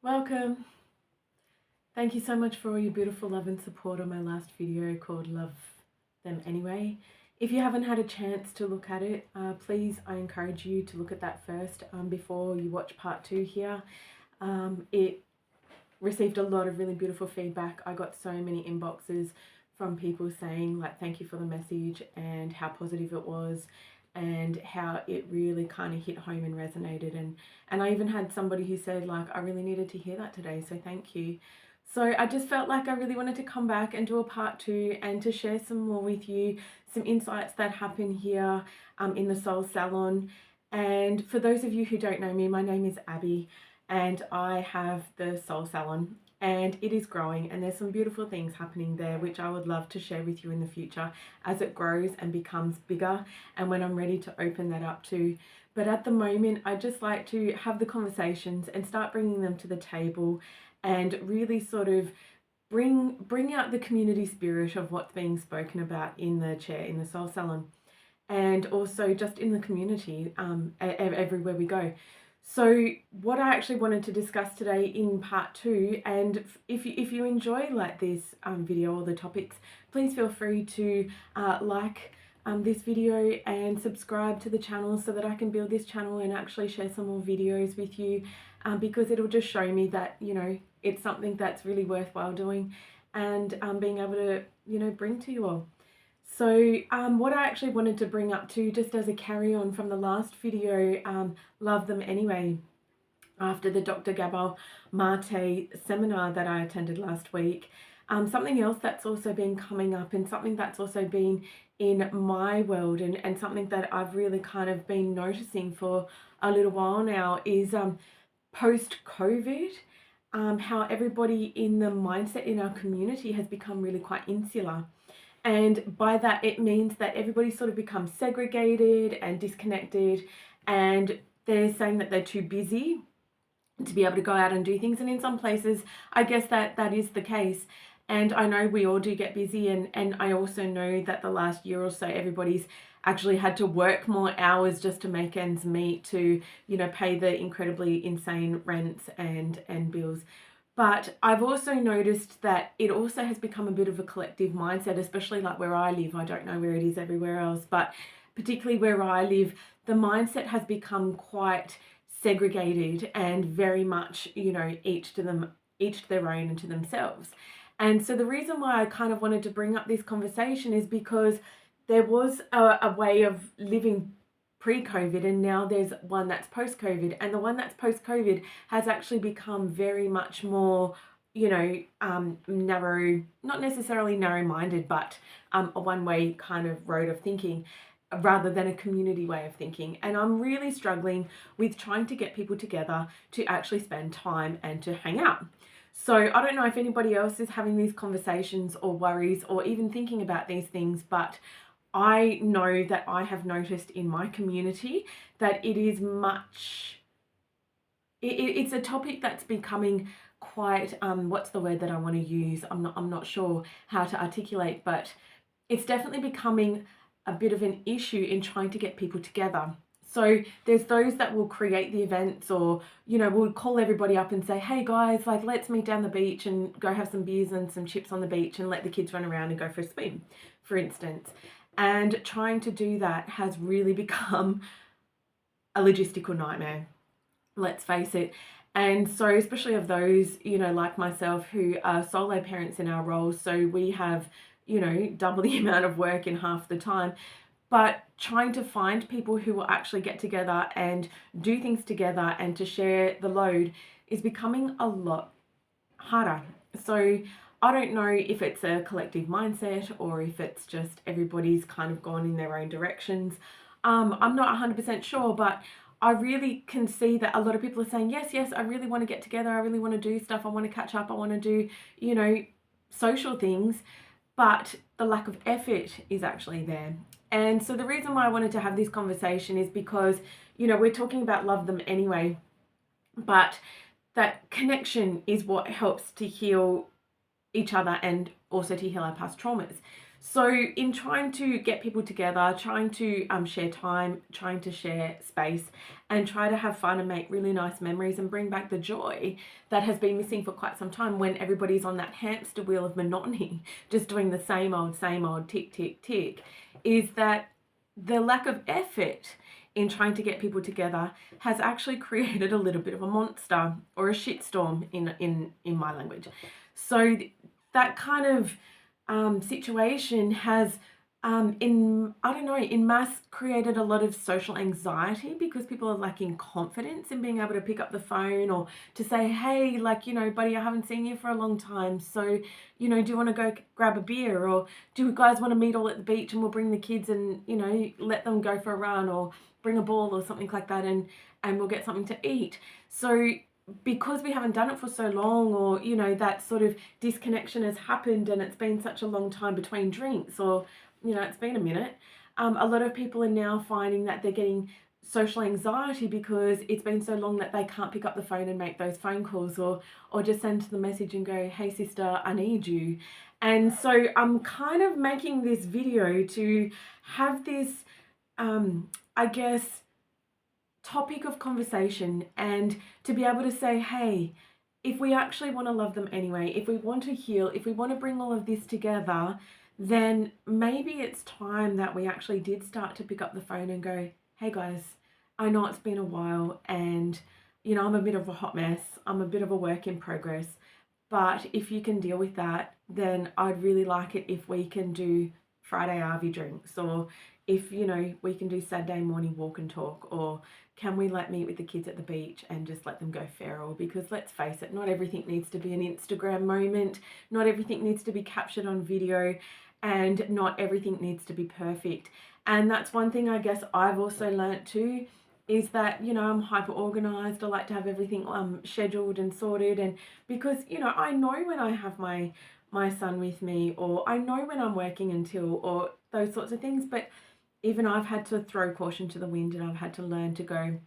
Welcome. Thank you so much for all your beautiful love and support on my last video called Love Them Anyway. If you haven't had a chance to look at it, please, I encourage you to look at that first before you watch part 2 here. It received a lot of really beautiful feedback. I got so many inboxes from people saying like thank you for the message and how positive it was and how it really kind of hit home and resonated, and I even had somebody who said like I really needed to hear that today, so thank you. So I just felt like I really wanted to come back and do a part 2 and to share some more with you, some insights that happen here in the Soul Salon. And for those of you who don't know me, my name is Abby and I have the Soul Salon, and it is growing and there's some beautiful things happening there which I would love to share with you in the future as it grows and becomes bigger and when I'm ready to open that up too. But at the moment I just like to have the conversations and start bringing them to the table and really sort of bring out the community spirit of what's being spoken about in the chair, in the Soul Salon, and also just in the community everywhere we go. So what I actually wanted to discuss today in part 2, and if you enjoy like this video or the topics, please feel free to like this video and subscribe to the channel so that I can build this channel and actually share some more videos with you, because it'll just show me that, you know, it's something that's really worthwhile doing and being able to, you know, bring to you all. So what I actually wanted to bring up to, just as a carry on from the last video, Love Them Anyway, after the Dr. Gabor Mate seminar that I attended last week, something else that's also been coming up and something that's also been in my world and something that I've really kind of been noticing for a little while now is post-COVID, how everybody in the mindset in our community has become really quite insular. And by that, it means that everybody sort of becomes segregated and disconnected, and they're saying that they're too busy to be able to go out and do things. And in some places, I guess that is the case. And I know we all do get busy, and I also know that the last year or so, everybody's actually had to work more hours just to make ends meet, to, you know, pay the incredibly insane rents and bills. But I've also noticed that it also has become a bit of a collective mindset, especially like where I live. I don't know where it is everywhere else, but particularly where I live, the mindset has become quite segregated and very much, you know, each to their own and to themselves. And so the reason why I kind of wanted to bring up this conversation is because there was a way of living pre-COVID, and now there's one that's post-COVID, and the one that's post-COVID has actually become very much more, you know, narrow, not necessarily narrow-minded, but a one-way kind of road of thinking rather than a community way of thinking. And I'm really struggling with trying to get people together to actually spend time and to hang out. So I don't know if anybody else is having these conversations or worries or even thinking about these things, but I know that I have noticed in my community that it is it's a topic that's becoming quite, what's the word that I want to use? I'm not sure how to articulate, but it's definitely becoming a bit of an issue in trying to get people together. So there's those that will create the events, or, you know, will call everybody up and say, hey guys, like let's meet down the beach and go have some beers and some chips on the beach and let the kids run around and go for a swim, for instance. And trying to do that has really become a logistical nightmare, let's face it. And so especially of those, you know, like myself, who are solo parents in our roles, so we have, you know, double the amount of work in half the time. But trying to find people who will actually get together and do things together and to share the load is becoming a lot harder. So I don't know if it's a collective mindset or if it's just everybody's kind of gone in their own directions. I'm not 100% sure, but I really can see that a lot of people are saying, yes, I really want to get together. I really want to do stuff. I want to catch up. I want to do, you know, social things, but the lack of effort is actually there. And so the reason why I wanted to have this conversation is because, you know, we're talking about love them anyway, but that connection is what helps to heal each other and also to heal our past traumas. So in trying to get people together, trying to share time, trying to share space, and try to have fun and make really nice memories and bring back the joy that has been missing for quite some time when everybody's on that hamster wheel of monotony, just doing the same old, tick, tick, tick, is that the lack of effort in trying to get people together has actually created a little bit of a monster or a shitstorm in my language. So that kind of situation has in mass created a lot of social anxiety because people are lacking confidence in being able to pick up the phone or to say, hey, like, you know, buddy, I haven't seen you for a long time, so, you know, do you want to go grab a beer, or do you guys want to meet all at the beach and we'll bring the kids and, you know, let them go for a run, or bring a ball or something like that, and we'll get something to eat. So because we haven't done it for so long, or, you know, that sort of disconnection has happened and it's been such a long time between drinks, or, you know, it's been a minute, a lot of people are now finding that they're getting social anxiety because it's been so long that they can't pick up the phone and make those phone calls, or just send the message and go, hey sister, I need you. And so I'm kind of making this video to have this I guess topic of conversation, and to be able to say, hey, if we actually want to love them anyway, if we want to heal, if we want to bring all of this together, then maybe it's time that we actually did start to pick up the phone and go, hey guys, I know it's been a while, and, you know, I'm a bit of a hot mess, I'm a bit of a work in progress, but if you can deal with that, then I'd really like it if we can do Friday Abbey drinks, or if, you know, we can do Saturday morning walk and talk, or can we like meet with the kids at the beach and just let them go feral? Because let's face it, not everything needs to be an Instagram moment, not everything needs to be captured on video, and not everything needs to be perfect. And that's one thing I guess I've also learnt too, is that, you know, I'm hyper organized. I like to have everything scheduled and sorted, and because, you know, I know when I have my son with me, or I know when I'm working until, or those sorts of things. But even I've had to throw caution to the wind, and I've had to learn to go,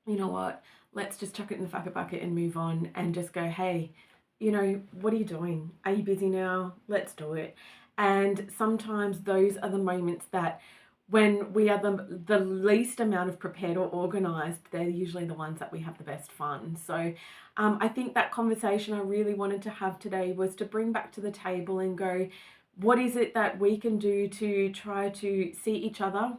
you know what, let's just chuck it in the fucker bucket and move on, and just go, hey, you know, what are you doing? Are you busy now? Let's do it. And sometimes those are the moments that, when we are the least amount of prepared or organized, they're usually the ones that we have the best fun. So I think that conversation I really wanted to have today was to bring back to the table and go, what is it that we can do to try to see each other,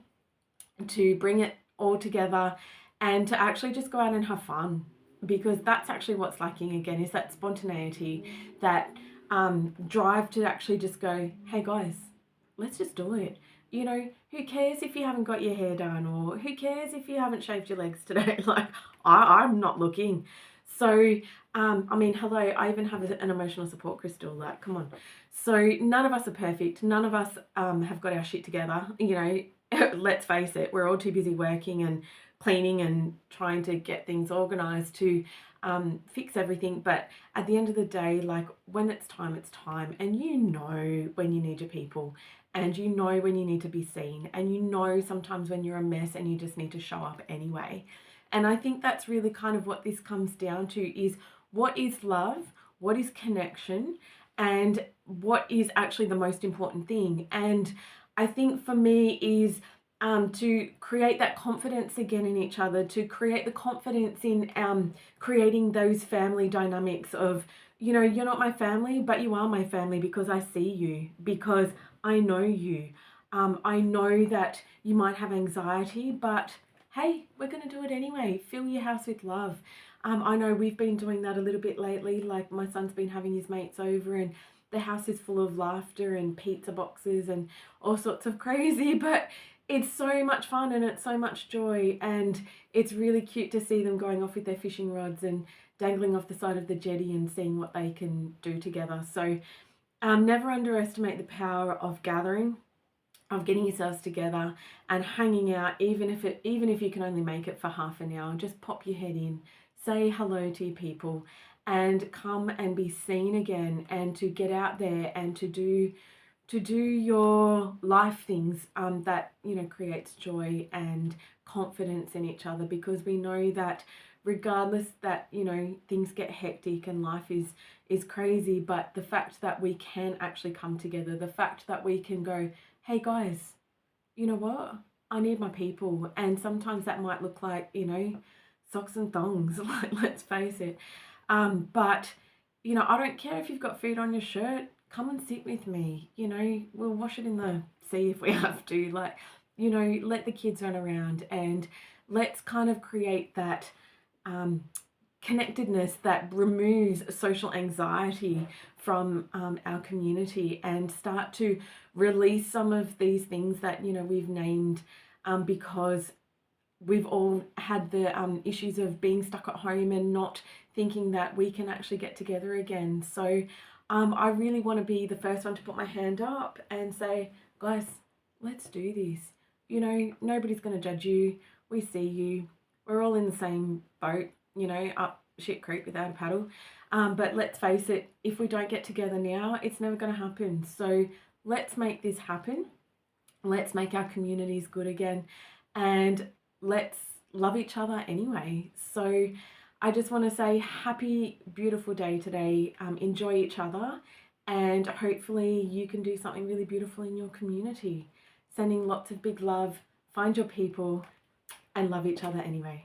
to bring it all together, and to actually just go out and have fun? Because that's actually what's lacking again, is that spontaneity, that drive to actually just go, hey guys, let's just do it. You know, who cares if you haven't got your hair done, or who cares if you haven't shaved your legs today? Like, I'm not looking. So, I mean, hello, I even have an emotional support crystal, like, come on. So none of us are perfect. None of us have got our shit together. You know, let's face it, we're all too busy working and cleaning and trying to get things organized to fix everything. But at the end of the day, like, when it's time, and you know when you need your people, and you know when you need to be seen, and you know sometimes when you're a mess and you just need to show up anyway. And I think that's really kind of what this comes down to, is what is love, what is connection, and what is actually the most important thing. And I think for me is to create that confidence again in each other, to create the confidence in creating those family dynamics of, you know, you're not my family, but you are my family because I see you, because I know you. I know that you might have anxiety, but hey, we're going to do it anyway. Fill your house with love. I know we've been doing that a little bit lately. Like, my son's been having his mates over, and the house is full of laughter and pizza boxes and all sorts of crazy, but it's so much fun and it's so much joy, and it's really cute to see them going off with their fishing rods and dangling off the side of the jetty and seeing what they can do together. So never underestimate the power of gathering, of getting yourselves together and hanging out, even if you can only make it for half an hour. Just pop your head in, say hello to your people, and come and be seen again, and to get out there and to do your life things that, you know, creates joy and confidence in each other, because we know that regardless that, you know, things get hectic and life is crazy, but the fact that we can actually come together, the fact that we can go, hey guys, you know what? I need my people. And sometimes that might look like, you know, socks and thongs, like, let's face it. But, you know, I don't care if you've got food on your shirt, come and sit with me. You know, we'll wash it in the sea if we have to. Like, you know, let the kids run around and let's kind of create that connectedness that removes social anxiety from our community, and start to release some of these things that, you know, we've named because we've all had the issues of being stuck at home and not thinking that we can actually get together again. So I really want to be the first one to put my hand up and say, guys, let's do this. You know, nobody's going to judge you. We see you. We're all in the same boat, you know, up shit creek without a paddle. But let's face it, if we don't get together now, it's never going to happen. So let's make this happen. Let's make our communities good again. And let's love each other anyway. So I just want to say happy, beautiful day today. Enjoy each other, and hopefully you can do something really beautiful in your community. Sending lots of big love, find your people, and love each other anyway.